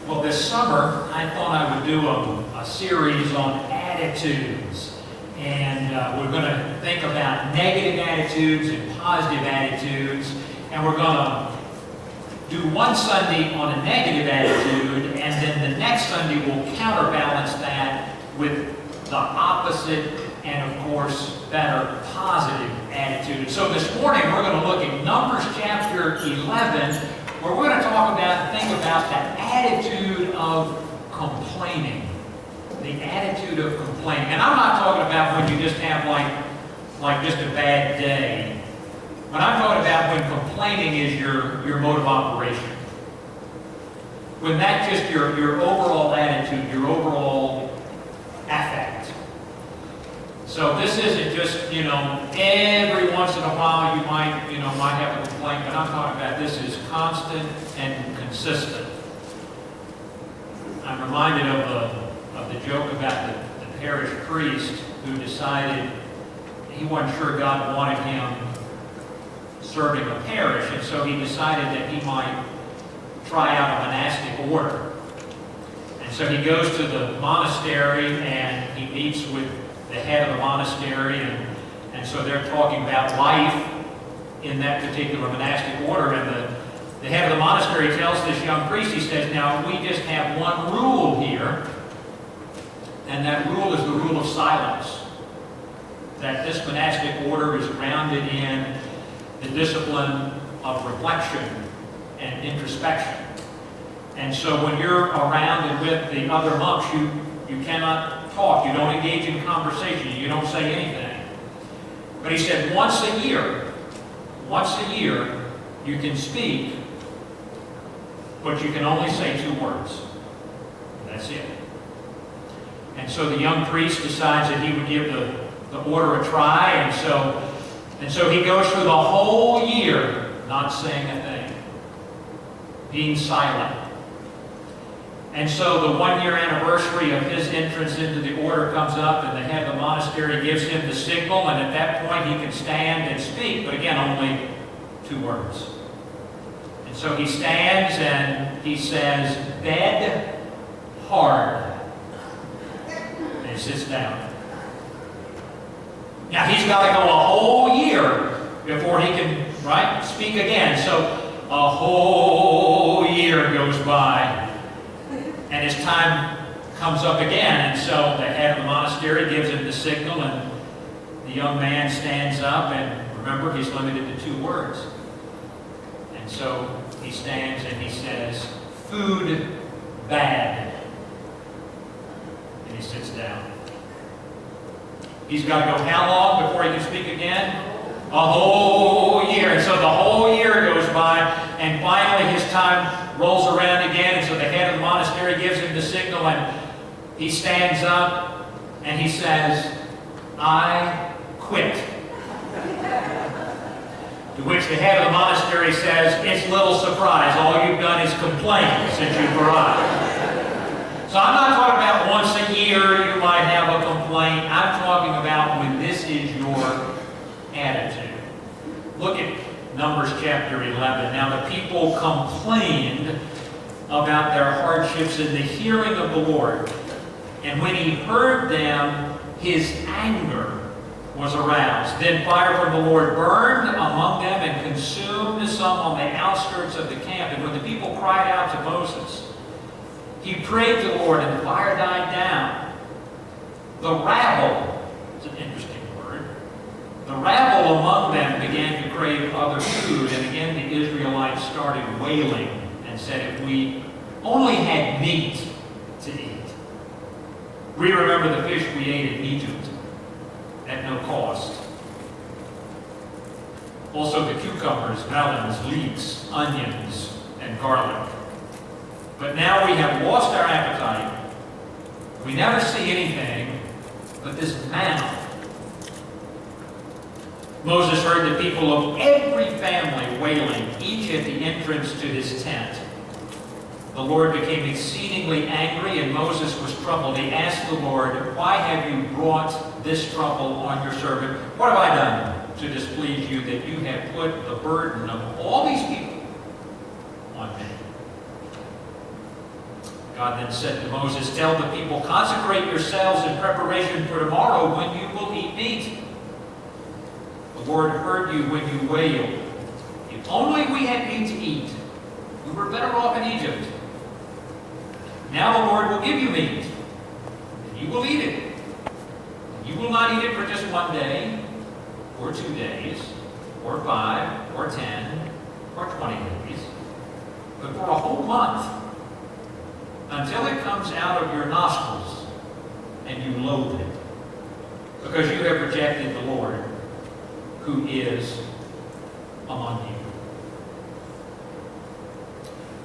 Well, this summer, I thought I would do a series on attitudes. And we're going to think about negative attitudes and positive attitudes. And we're going to do one Sunday on a negative attitude, and then the next Sunday we'll counterbalance that with the opposite and, of course, better positive attitude. So this morning we're going to look at Numbers chapter 11, where we're going to talk about, think about the attitude of complaining. The attitude of complaining. And I'm not talking about when you just have like just a bad day. But I'm talking about when complaining is your mode of operation. When that's just your overall attitude, your overall affect. So this isn't just, every once in a while you might have a complaint, but I'm talking about this is constant and consistent. I'm reminded of the joke about the parish priest who decided he wasn't sure God wanted him serving a parish, and so he decided that he might try out a monastic order. And so he goes to the monastery and he meets with the head of the monastery, and so they're talking about life in that particular monastic order, and the head of the monastery tells this young priest, he says, now we just have one rule here, and that rule is the rule of silence. That this monastic order is grounded in the discipline of reflection and introspection. And so when you're around and with the other monks, you cannot talk, you don't engage in conversation, you don't say anything. But he said once a year, you can speak, but you can only say 2 words. That's it. And so the young priest decides that he would give the order a try, and so he goes through the whole year not saying a thing, being silent. And so the 1-year anniversary of his entrance into the order comes up, and the head of the monastery gives him the signal, and at that point he can stand and speak, but again, only 2 words. And so he stands and he says, "Bed hard." And he sits down. Now he's got to go a whole year before he can, speak again. So a whole year goes by, and his time comes up again. And so the head of the monastery gives him the signal, and the young man stands up, and remember, he's limited to 2 words. And so he stands and he says, "Food bad." And he sits down. He's got to go how long before he can speak again? A whole year. And so the whole year goes by, and finally his time rolls around again, and so the head of the monastery gives him the signal, and he stands up and he says, "I quit." To which the head of the monastery says, "It's little surprise. All you've done is complain since you've arrived." So I'm not talking about once a year you might have a complaint. I'm talking about when this is your attitude. Look at Numbers chapter 11. Now the people complained about their hardships in the hearing of the Lord. And when he heard them, his anger was aroused. Then fire from the Lord burned among them and consumed some on the outskirts of the camp. And when the people cried out to Moses, he prayed to the Lord, and the fire died down. The rabble, it's an interesting word, the rabble among them began to crave other food, and again the Israelites started wailing and said, "If we only had meat to eat." We remember the fish we ate in Egypt at no cost. Also the cucumbers, melons, leeks, onions, and garlic. But now we have lost our appetite. We never see anything but this manna. Moses heard the people of every family wailing, each at the entrance to his tent. The Lord became exceedingly angry, and Moses was troubled. He asked the Lord, "Why have you brought this trouble on your servant? What have I done to displease you that you have put the burden of all these people on me?" God then said to Moses, "Tell the people, consecrate yourselves in preparation for tomorrow when you will eat meat. The Lord heard you when you wailed. If only we had meat to eat. We were better off in Egypt. Now the Lord will give you meat, and you will eat it. You will not eat it for just one day, or 2 days, or 5, or 10, or 20 days, but for a whole month, until it comes out of your nostrils, and you loathe it, because you have rejected the Lord, who is among you."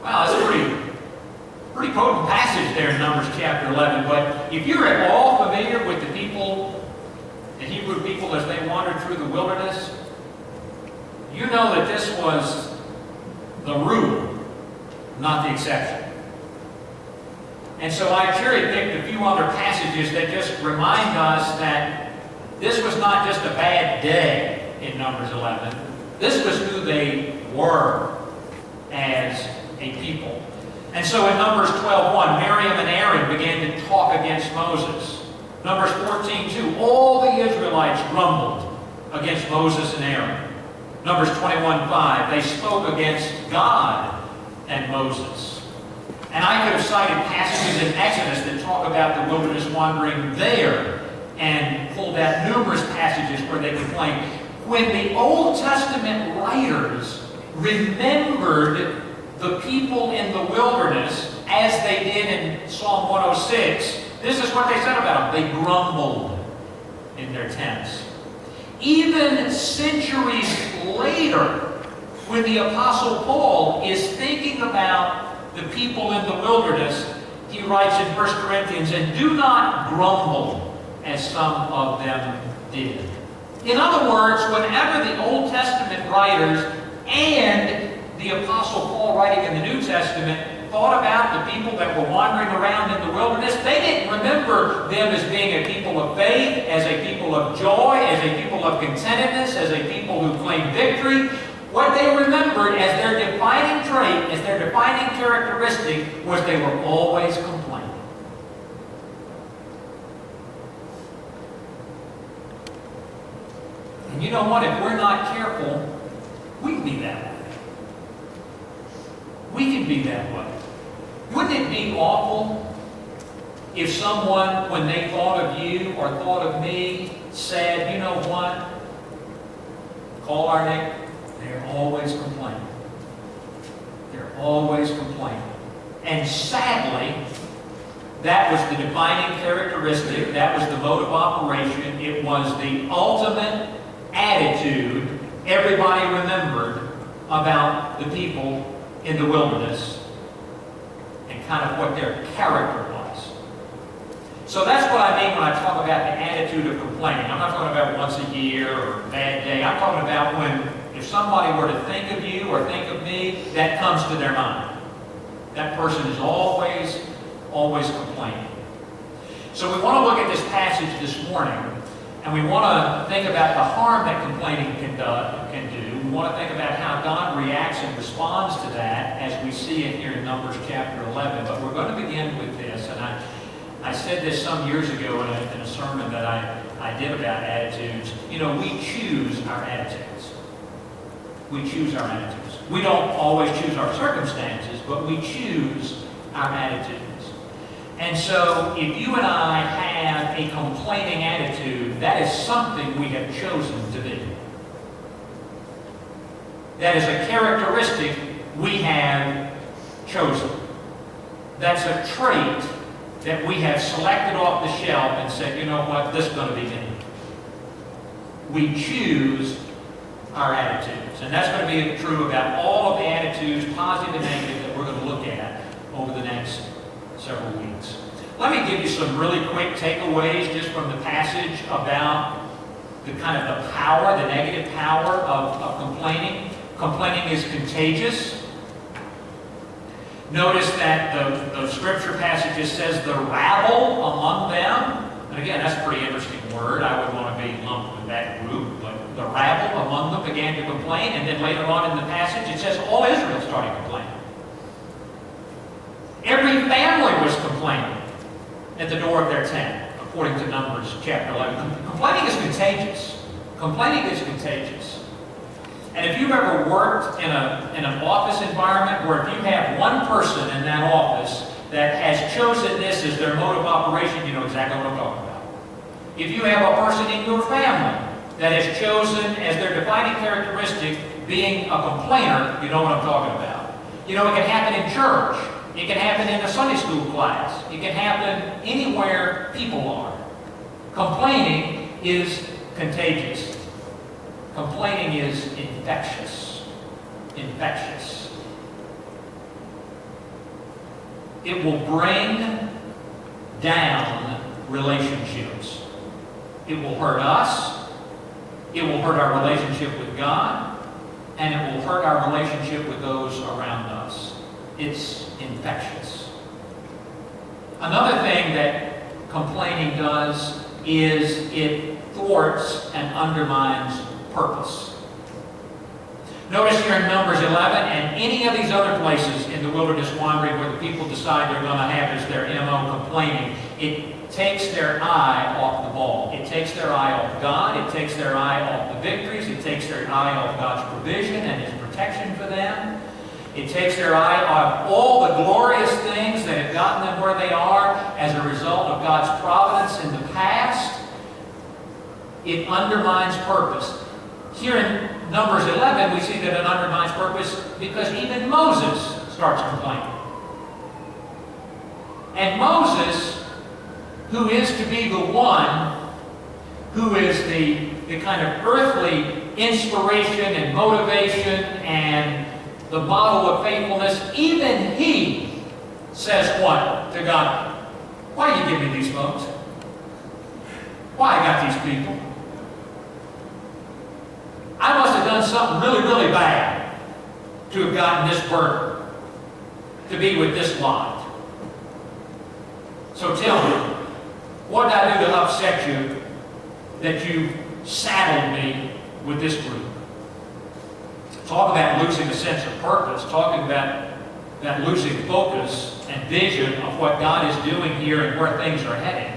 Wow, that's a pretty potent passage there in Numbers chapter 11. But if you're at all familiar with the people, the Hebrew people, as they wandered through the wilderness, you know that this was the rule, not the exception. And so I cherry-picked a few other passages that just remind us that this was not just a bad day in Numbers 11. This was who they were as a people. And so in Numbers 12:1, Miriam and Aaron began to talk against Moses. Numbers 14:2, all the Israelites grumbled against Moses and Aaron. Numbers 21:5, they spoke against God and Moses. And I could have cited passages in Exodus that talk about the wilderness wandering there and pulled out numerous passages where they complain. When the Old Testament writers remembered the people in the wilderness, as they did in Psalm 106, this is what they said about them. They grumbled in their tents. Even centuries later, when the Apostle Paul is thinking about the people in the wilderness, he writes in 1 Corinthians, "And do not grumble, as some of them did." In other words, whenever the Old Testament writers and the Apostle Paul writing in the New Testament thought about the people that were wandering around in the wilderness, they didn't remember them as being a people of faith, as a people of joy, as a people of contentedness, as a people who claimed victory. What they remembered as their defining trait, as their defining characteristic, was they were always complaining. And you know what? If we're not careful, we can be that way. We can be that way. Wouldn't it be awful if someone, when they thought of you or thought of me, said, "You know what? Call our neighbor. They're always complaining. They're always complaining." And sadly, that was the defining characteristic. That was the mode of operation. It was the ultimate attitude everybody remembered about the people in the wilderness and kind of what their character was. So that's what I mean when I talk about the attitude of complaining. I'm not talking about once a year or a bad day. I'm talking about when, if somebody were to think of you or think of me, that comes to their mind. That person is always complaining. So we want to look at this passage this morning, and we want to think about the harm that complaining can do. We want to think about how God reacts and responds to that as we see it here in Numbers chapter 11. But we're going to begin with this. And I said this some years ago in a sermon that I did about attitudes. You know, we choose our attitudes. We choose our attitudes. We don't always choose our circumstances, but we choose our attitudes. And so if you and I have a complaining attitude, that is something we have chosen to be. That is a characteristic we have chosen. That's a trait that we have selected off the shelf and said, "You know what, this is going to be me." We choose our attitudes. And that's going to be true about all of the attitudes, positive and negative, that we're going to look at over the next several weeks. Let me give you some really quick takeaways just from the passage about the kind of the power, the negative power of complaining. Complaining is contagious. Notice that the scripture passage says the rabble among them. And again, that's a pretty interesting word. I would want to be lumped with that group. But the rabble among them began to complain. And then later on in the passage, it says all Israel started complaining. Every family was complaining at the door of their tent, according to Numbers chapter 11. Complaining is contagious. Complaining is contagious. And if you've ever worked in an office environment where if you have one person in that office that has chosen this as their mode of operation, you know exactly what I'm talking about. If you have a person in your family that has chosen as their defining characteristic being a complainer, you know what I'm talking about. You know, it can happen in church. It can happen in a Sunday school class. It can happen anywhere people are. Complaining is contagious. Complaining is infectious. Infectious. It will bring down relationships. It will hurt us. It will hurt our relationship with God. And it will hurt our relationship with those around us. It's infectious. Another thing that complaining does is it thwarts and undermines purpose. Notice here in Numbers 11 and any of these other places in the wilderness wandering where the people decide they're going to have as their MO complaining, it takes their eye off the ball. It takes their eye off God. It takes their eye off the victories. It takes their eye off God's provision and His protection for them. It takes their eye off all the glorious things that have gotten them where they are as a result of God's providence in the past. It undermines purpose. Here in Numbers 11, we see that it undermines purpose because even Moses starts complaining. And Moses, who is to be the one who is the kind of earthly inspiration and motivation and the model of faithfulness, even he says what to God? Why do you give me these folks? Why I got these people? I must have done something really, really bad to have gotten this burden, to be with this lot. So tell me, what did I do to upset you that you saddled me with this group? Talk about losing a sense of purpose, talking about losing focus and vision of what God is doing here and where things are heading.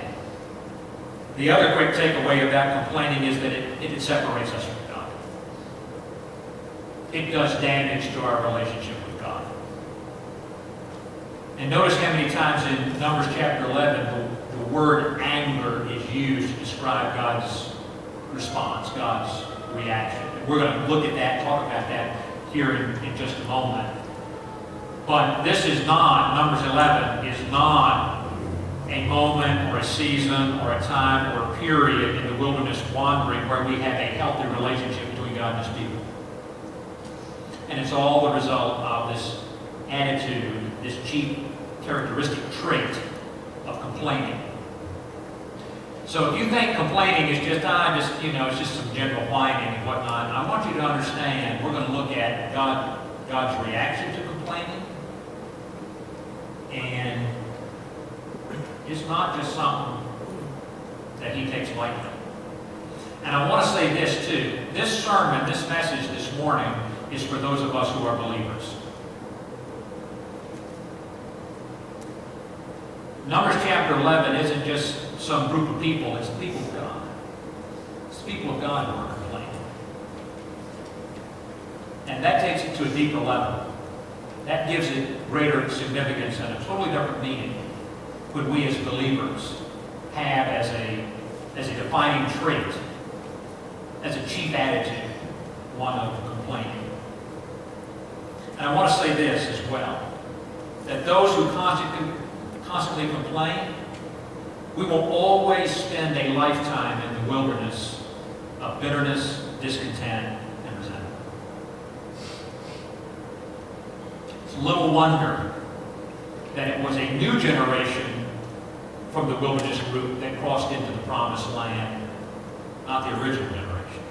The other quick takeaway about complaining is that it separates us from God. It does damage to our relationship with God. And notice how many times in Numbers chapter 11 the word anger is used to describe God's response, God's reaction. We're going to look at that, talk about that here in just a moment. But this is not, Numbers 11 is not a moment or a season or a time or a period in the wilderness wandering where we have a healthy relationship between God and His people. And it's all the result of this attitude, this chief characteristic trait of complaining. So if you think complaining is just it's just some general whining and whatnot, I want you to understand we're going to look at God's reaction to complaining. And it's not just something that He takes lightly. And I want to say this too. This sermon, this message this morning is for those of us who are believers. Numbers chapter 11 isn't just some group of people, it's the people of God. It's the people of God who are complaining. And that takes it to a deeper level. That gives it greater significance and a totally different meaning when we as believers have as a defining trait, as a chief attitude, one of complaining. And I want to say this as well, that those who constantly complain, we will always spend a lifetime in the wilderness of bitterness, discontent, and resentment. It's little wonder that it was a new generation from the wilderness group that crossed into the promised land, not the original generation.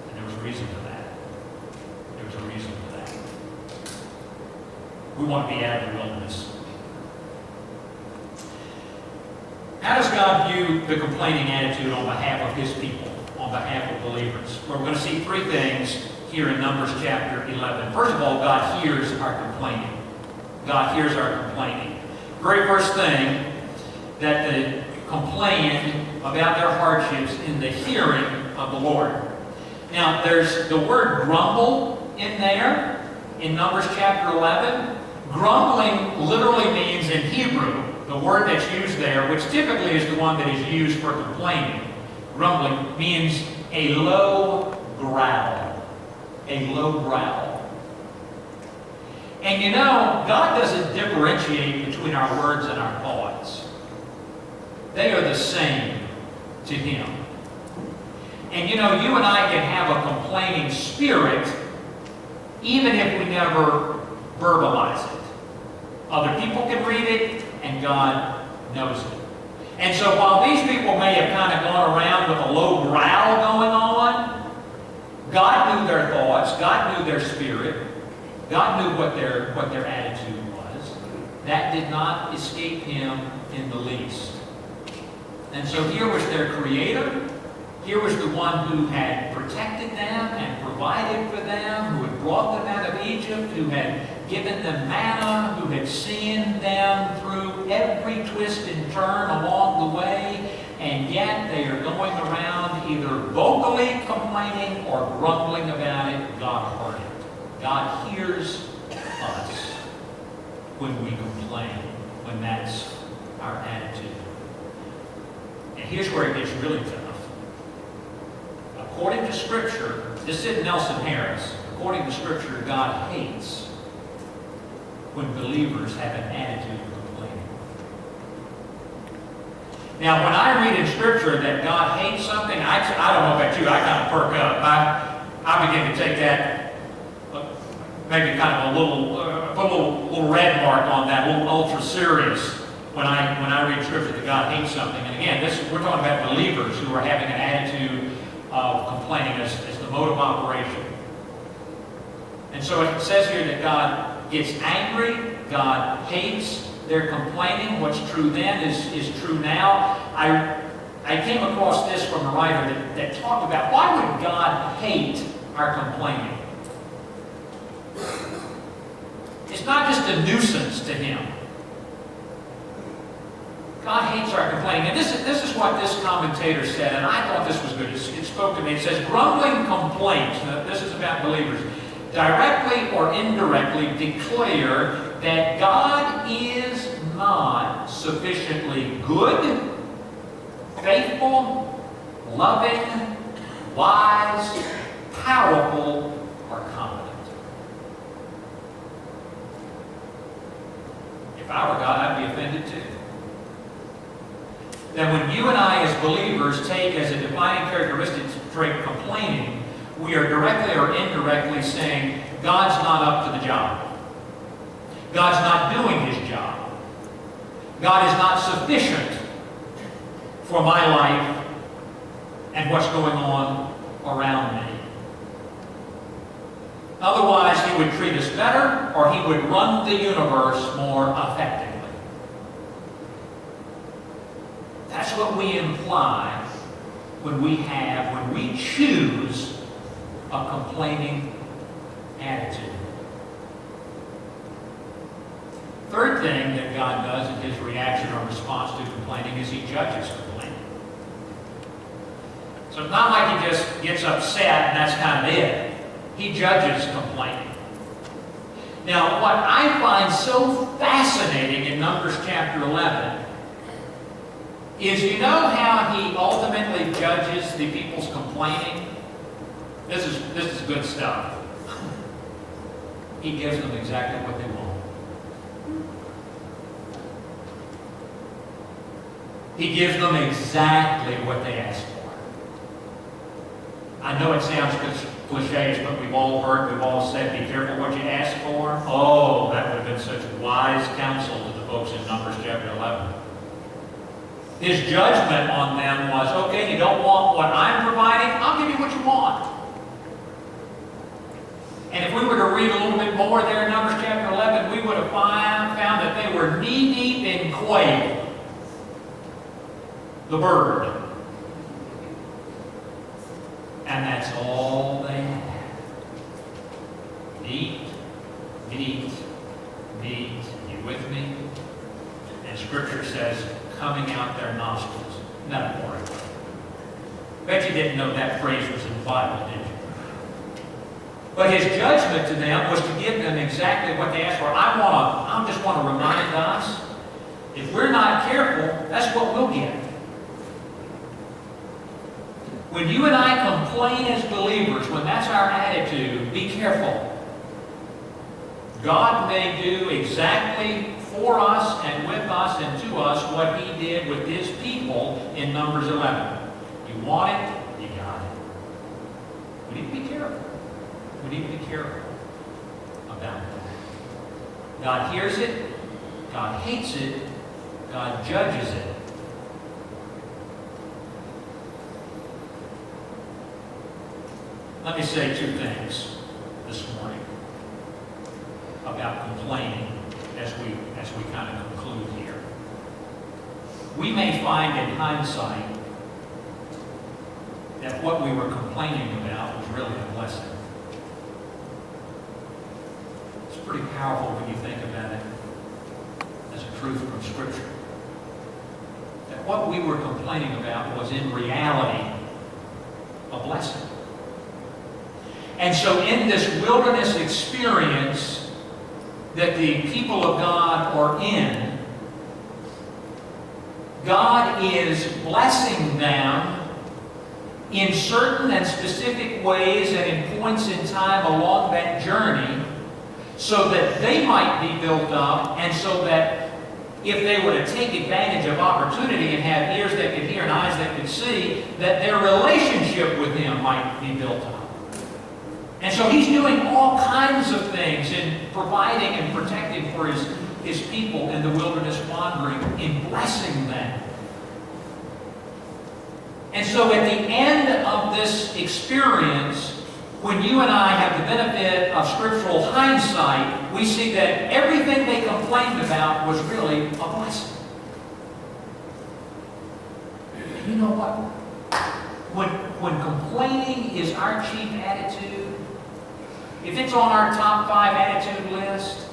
And there was a reason for that. There was a reason for that. We want to be out of the wilderness. How does God view the complaining attitude on behalf of His people, on behalf of believers? Well, we're going to see three things here in Numbers chapter 11. First of all, God hears our complaining. God hears our complaining. Very first thing that they complained about their hardships in the hearing of the Lord. Now, there's the word grumble in there, in Numbers chapter 11. Grumbling literally means in Hebrew, the word that's used there, which typically is the one that is used for complaining. Grumbling means a low growl. A low growl. And you know, God doesn't differentiate between our words and our thoughts. They are the same to Him. And you know, you and I can have a complaining spirit even if we never verbalize it. Other people can read it, and God knows it. And so while these people may have kind of gone around with a low growl going on, God knew their thoughts, God knew their spirit, God knew what their attitude was. That did not escape Him in the least. And so here was their Creator. Here was the one who had protected them and provided for them, who had brought them out of Egypt, who had given them manna, who had seen them through every twist and turn along the way, and yet they are going around either vocally complaining or grumbling about it. God heard it. God hears us when we complain, when that's our attitude. And here's where it gets really tough. According to Scripture, this isn't Nelson Harris. According to Scripture, God hates when believers have an attitude of complaining. Now, when I read in Scripture that God hates something, I don't know about you, I kind of perk up. I begin to take that, maybe kind of put a little red mark on that, a little ultra serious when I read Scripture that God hates something. And again, we're talking about believers who are having an attitude of complaining as the mode of operation. And so it says here that God gets angry, God hates their complaining. What's true then is true now. I came across this from a writer that talked about why would God hate our complaining? It's not just a nuisance to Him. God hates our complaining. And this is what this commentator said, and I thought this was good. It spoke to me. It says, grumbling complaints, now this is about believers, directly or indirectly declare that God is not sufficiently good, faithful, loving, wise, powerful, or competent. If I were God, I'd be offended too. That when you and I as believers take as a defining characteristic trait complaining, we are directly or indirectly saying, God's not up to the job. God's not doing His job. God is not sufficient for my life and what's going on around me. Otherwise, He would treat us better, or He would run the universe more effectively. That's what we imply when we choose a complaining attitude. Third thing that God does in His reaction or response to complaining is He judges complaining. So it's not like He just gets upset and that's kind of it. He judges complaining. Now, what I find so fascinating in Numbers chapter 11 is, you know how He ultimately judges the people's complaining? This is good stuff. He gives them exactly what they want. He gives them exactly what they ask for. I know it sounds cliches, but we've all heard, we've all said, be careful what you ask for. Oh, that would have been such wise counsel to the folks in Numbers chapter 11. His judgment on them was, okay, you don't want what I'm providing, I'll give you what you want. And if we were to read a little bit more there in Numbers chapter 11, we would have found that they were knee-deep in quail, the bird. And that's all they had. Meat, meat, meat. You with me? And Scripture says, coming out their nostrils. Metaphorically. Bet you didn't know that phrase was in the Bible, did you? But his judgment to them was to give them exactly what they asked for. I just want to remind us, if we're not careful, that's what we'll get. When you and I complain as believers, when that's our attitude, be careful. God may do exactly for us and with us and to us what He did with His people in Numbers 11. You want it, you got it. We need to be careful. We need to be careful about that. God hears it, God hates it, God judges it. Let me say two things this morning about complaining as we kind of conclude here. We may find in hindsight that what we were complaining about was really a blessing. It's pretty powerful when you think about it as a truth from Scripture. That what we were complaining about was in reality a blessing. And so in this wilderness experience that the people of God are in, God is blessing them in certain and specific ways and in points in time along that journey so that they might be built up and so that if they were to take advantage of opportunity and have ears that could hear and eyes that could see, that their relationship with Him might be built up. And so He's doing all kinds of things in providing and protecting for His people in the wilderness wandering, in blessing them. And so at the end of this experience, when you and I have the benefit of scriptural hindsight, we see that everything they complained about was really a blessing. You know what? When complaining is our chief attitude, if it's on our top 5 attitude list,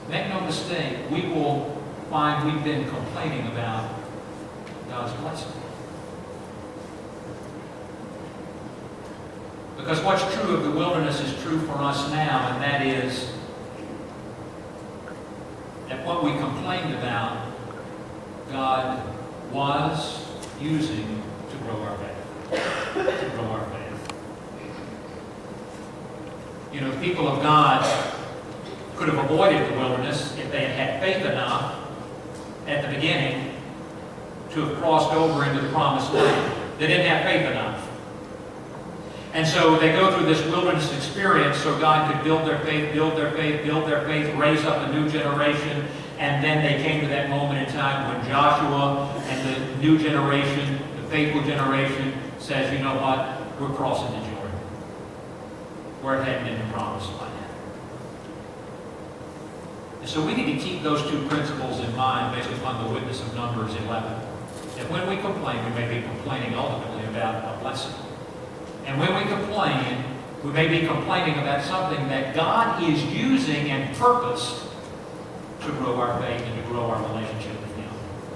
make no mistake, we will find we've been complaining about God's blessing. Because what's true of the wilderness is true for us now, and that is that what we complained about, God was using to grow our faith. To grow our faith. You know, the people of God could have avoided the wilderness if they had had faith enough at the beginning to have crossed over into the promised land. They didn't have faith enough. And so they go through this wilderness experience so God could build their faith, raise up a new generation. And then they came to that moment in time when Joshua and the new generation, the faithful generation, says, you know what? We're crossing the Jordan. We're heading into the promised land. And so we need to keep those two principles in mind based upon the witness of Numbers 11. That when we complain, we may be complaining ultimately about a blessing. And when we complain, we may be complaining about something that God is using and purposed to grow our faith and to grow our relationship with Him.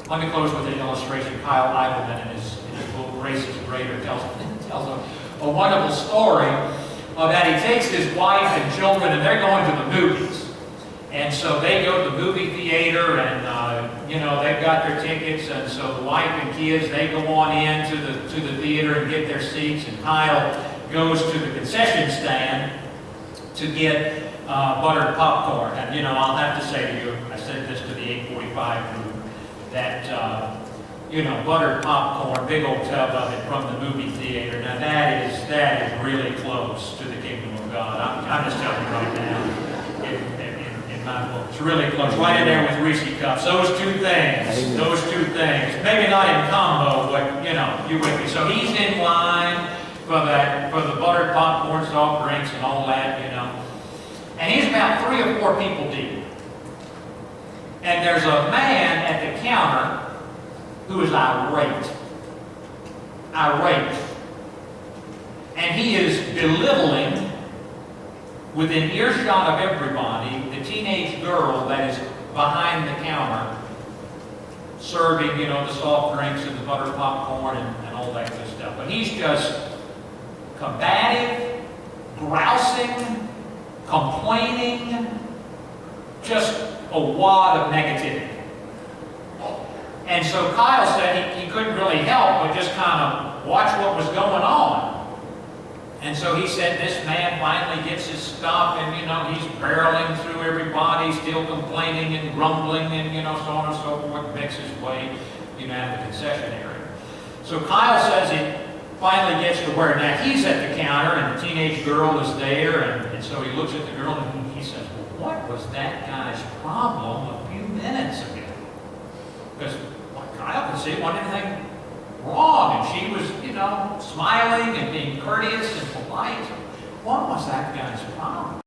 Let me close with an illustration. Kyle Eibelman in his book, Grace is Greater, tells a wonderful story of that he takes his wife and children and they're going to the movies. And so they go to the movie theater and, they've got their tickets. And so the wife and kids, they go on in to the theater and get their seats. And Kyle goes to the concession stand to get buttered popcorn. And, I'll have to say to you, I said this to the 845 group, that, buttered popcorn, big old tub of it from the movie theater. Now that is really close to the kingdom of God. I'm just telling you right now. It's really close, right in there with Reese cups. Those two things. Maybe not in combo, but you with me. So he's in line for the buttered popcorn, soft drinks, and all that, And he's about 3 or 4 people deep. And there's a man at the counter who is irate. And he is belittling, within earshot of everybody, the teenage girl that is behind the counter serving, the soft drinks and the butter popcorn and all that good stuff. But he's just combative, grousing, complaining, just a wad of negativity. And so Kyle said he couldn't really help but just kind of watch what was going on. And so he said this man finally gets his stuff and, he's barreling through everybody, still complaining and grumbling and, so on and so forth, makes his way, out of the concession area. So Kyle says he finally gets to where now he's at the counter and the teenage girl is there, and so he looks at the girl and he says, well, what was that guy's problem a few minutes ago? Because Kyle could see it wasn't anything wrong, and she was, smiling and being courteous and polite. What was that guy's problem?